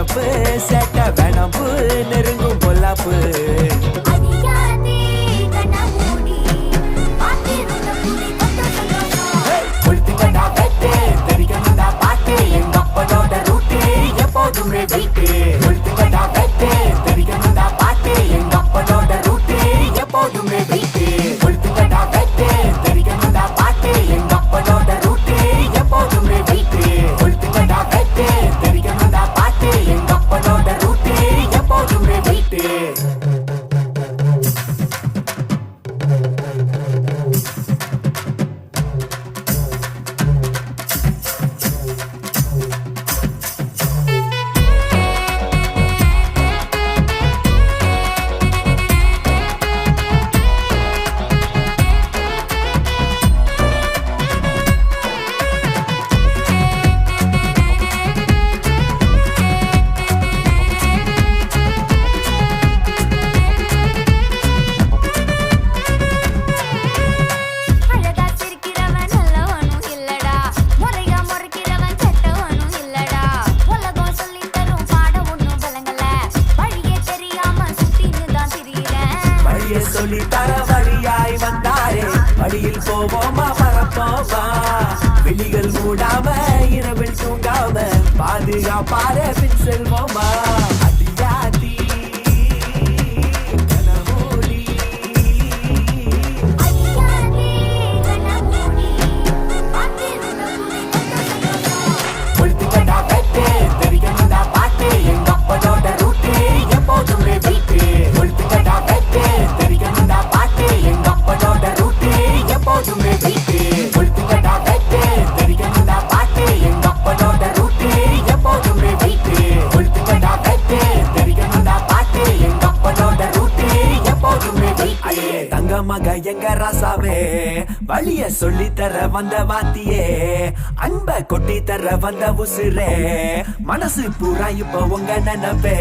நினப்பு சேட்ட வேணாம்பு நெருங்கும் பொல்லாப்பு சொல்லி தர வழியாய் வந்தாரே வழியில் போவோமா பரப்போமா வெளிகள் மூடாம இரவில் தூங்காம பாதுகாப்பார பின் செல்வோமா அடியாதி மக எங்க ராசாவே வழிய சொல்லி தர வந்த வாத்தியே அன்ப கொட்டி தர வந்த உசுரே மனசு பூரா இப்ப உங்க நினைப்பே